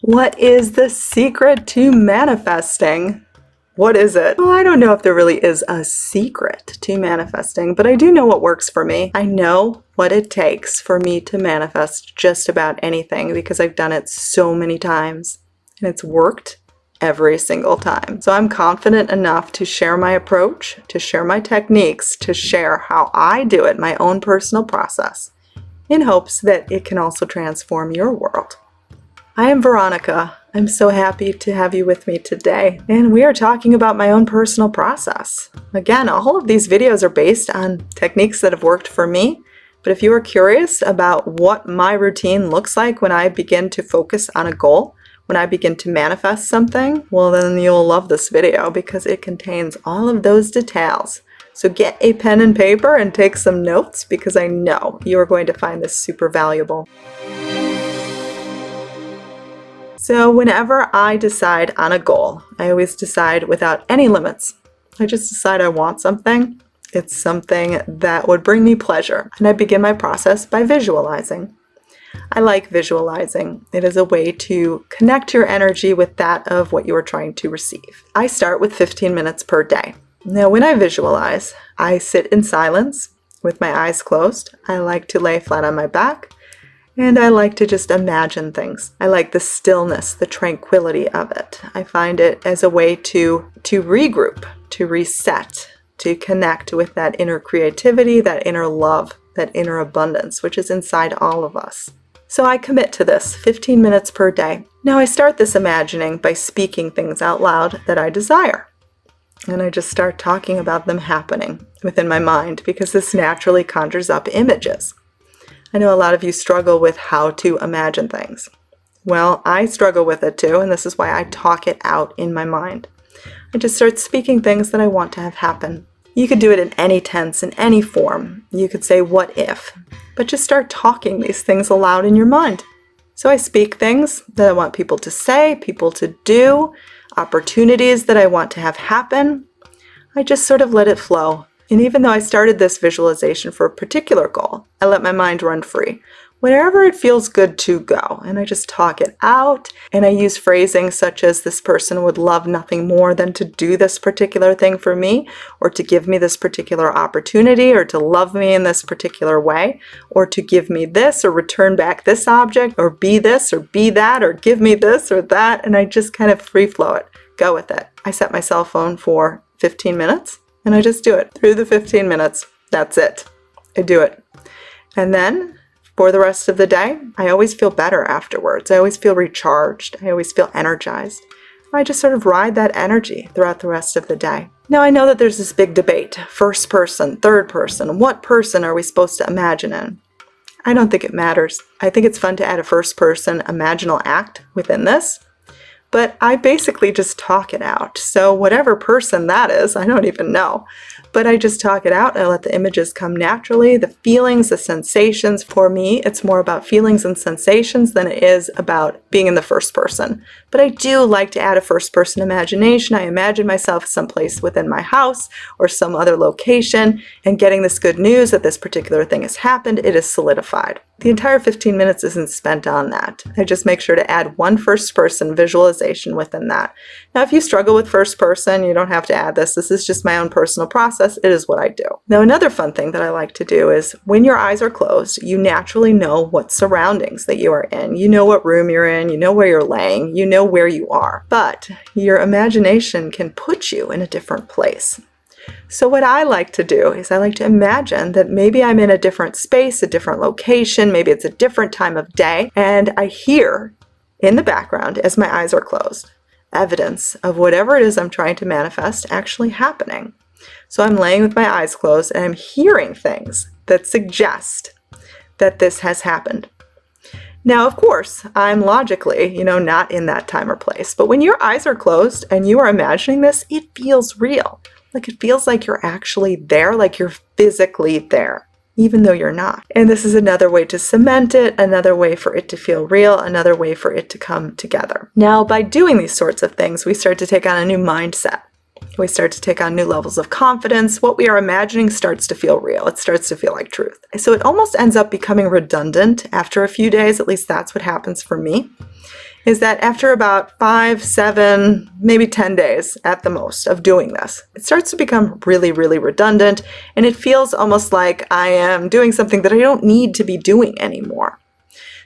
What is the secret to manifesting? What is it? Well, I don't know if there really is a secret to manifesting, but I do know what works for me. I know what it takes for me to manifest just about anything because I've done it so many times and it's worked every single time. So I'm confident enough to share my approach, to share my techniques, to share how I do it, my own personal process, in hopes that it can also transform your world. I am Veronica. I'm so happy to have you with me today, and we are talking about my own personal process. Again, all of these videos are based on techniques that have worked for me, but if you are curious about what my routine looks like when I begin to focus on a goal, when I begin to manifest something, well then you'll love this video because it contains all of those details. So get a pen and paper and take some notes because I know you are going to find this super valuable. So whenever I decide on a goal, I always decide without any limits. I just decide I want something. It's something that would bring me pleasure. And I begin my process by visualizing. I like visualizing. It is a way to connect your energy with that of what you are trying to receive. I start with 15 minutes per day. Now when I visualize, I sit in silence with my eyes closed. I like to lay flat on my back. And I like to just imagine things. I like the stillness, the tranquility of it. I find it as a way to regroup, to reset, to connect with that inner creativity, that inner love, that inner abundance, which is inside all of us. So I commit to this 15 minutes per day. Now I start this imagining by speaking things out loud that I desire. And I just start talking about them happening within my mind because this naturally conjures up images. I know a lot of you struggle with how to imagine things. Well, I struggle with it too, and this is why I talk it out in my mind. I just start speaking things that I want to have happen. You could do it in any tense, in any form. You could say, what if? But just start talking these things aloud in your mind. So I speak things that I want people to say, people to do, opportunities that I want to have happen. I just sort of let it flow. And even though I started this visualization for a particular goal, I let my mind run free. Wherever it feels good to go, and I just talk it out, and I use phrasing such as this person would love nothing more than to do this particular thing for me, or to give me this particular opportunity, or to love me in this particular way, or to give me this, or return back this object, or be this, or be that, or give me this or that, and I just kind of free flow it, go with it. I set my cell phone for 15 minutes, and I just do it. Through the 15 minutes, that's it. I do it. And then for the rest of the day, I always feel better afterwards. I always feel recharged. I always feel energized. I just sort of ride that energy throughout the rest of the day. Now I know that there's this big debate. First person, third person. What person are we supposed to imagine in? I don't think it matters. I think it's fun to add a first person imaginal act within this. But I basically just talk it out. So whatever person that is, I don't even know. But I just talk it out and I let the images come naturally. The feelings, the sensations. For me, it's more about feelings and sensations than it is about being in the first person. But I do like to add a first person imagination. I imagine myself someplace within my house or some other location and getting this good news that this particular thing has happened. It is solidified. The entire 15 minutes isn't spent on that. I just make sure to add one first person visualization within that. Now, if you struggle with first person, you don't have to add this. This is just my own personal process. It is what I do. Now, another fun thing that I like to do is when your eyes are closed, you naturally know what surroundings that you are in. You know what room you're in, you know where you're laying, you know where you are. But your imagination can put you in a different place. So what I like to do is I like to imagine that maybe I'm in a different space, a different location, maybe it's a different time of day, and I hear in the background as my eyes are closed evidence of whatever it is I'm trying to manifest actually happening. So I'm laying with my eyes closed and I'm hearing things that suggest that this has happened. Now, of course, I'm logically, not in that time or place, but when your eyes are closed and you are imagining this, it feels real. Like it feels like you're actually there, like you're physically there, even though you're not. And this is another way to cement it, another way for it to feel real, another way for it to come together. Now, by doing these sorts of things, we start to take on a new mindset. We start to take on new levels of confidence. What we are imagining starts to feel real. It starts to feel like truth. So it almost ends up becoming redundant after a few days. At least that's what happens for me. is that after about 5, 7, maybe 10 days at the most of doing this, it starts to become really, really redundant, and it feels almost like I am doing something that I don't need to be doing anymore.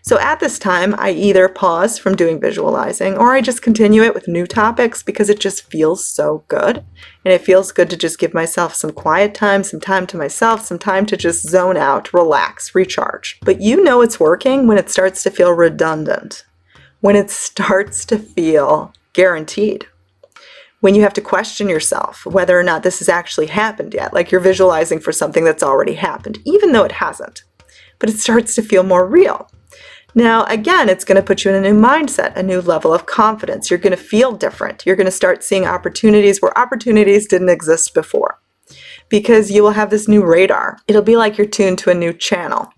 So at this time, I either pause from doing visualizing, or I just continue it with new topics because it just feels so good. And it feels good to just give myself some quiet time, some time to myself, some time to just zone out, relax, recharge. But you know it's working when it starts to feel redundant, when it starts to feel guaranteed, when you have to question yourself whether or not this has actually happened yet, like you're visualizing for something that's already happened, even though it hasn't, but it starts to feel more real. Now, again, it's going to put you in a new mindset, a new level of confidence. You're going to feel different. You're going to start seeing opportunities where opportunities didn't exist before, because you will have this new radar. It'll be like you're tuned to a new channel,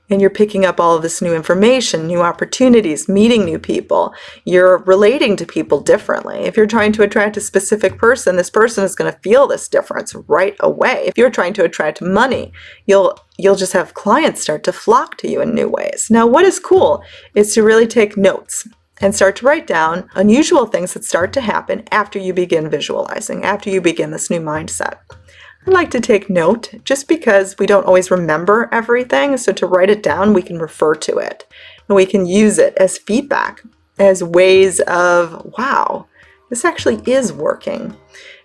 and you're picking up all of this new information, new opportunities, meeting new people. You're relating to people differently. If you're trying to attract a specific person, this person is going to feel this difference right away. If you're trying to attract money, you'll just have clients start to flock to you in new ways. Now, what is cool is to really take notes and start to write down unusual things that start to happen after you begin visualizing, after you begin this new mindset. I like to take note just because we don't always remember everything. So to write it down, we can refer to it and we can use it as feedback, as ways of, wow, this actually is working.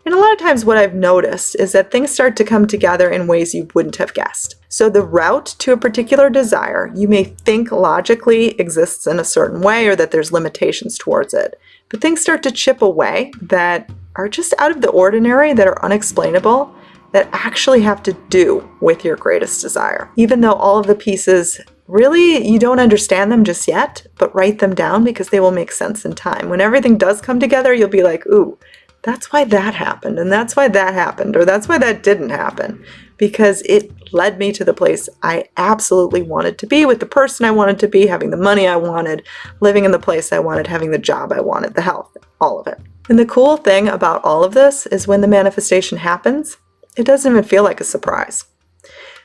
And a lot of times what I've noticed is that things start to come together in ways you wouldn't have guessed. So the route to a particular desire, you may think logically exists in a certain way or that there's limitations towards it. But things start to chip away that are just out of the ordinary, that are unexplainable, that actually have to do with your greatest desire. Even though all of the pieces, really, you don't understand them just yet, but write them down because they will make sense in time. When everything does come together, you'll be like, ooh, that's why that happened, and that's why that happened, or that's why that didn't happen, because it led me to the place I absolutely wanted to be, with the person I wanted to be, having the money I wanted, living in the place I wanted, having the job I wanted, the health, all of it. And the cool thing about all of this is when the manifestation happens, it doesn't even feel like a surprise.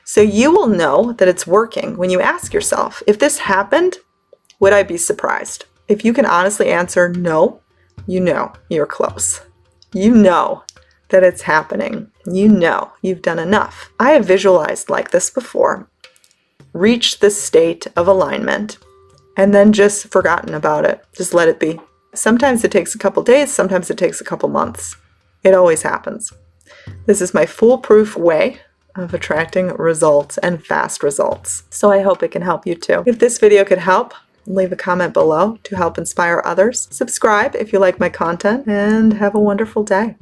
So you will know that it's working when you ask yourself, if this happened, would I be surprised? If you can honestly answer no, you know you're close. You know that it's happening. You know you've done enough. I have visualized like this before, reached the state of alignment, and then just forgotten about it. Just let it be. Sometimes it takes a couple days, sometimes it takes a couple months. It always happens. This is my foolproof way of attracting results and fast results. So I hope it can help you too. If this video could help, leave a comment below to help inspire others. Subscribe if you like my content, and have a wonderful day.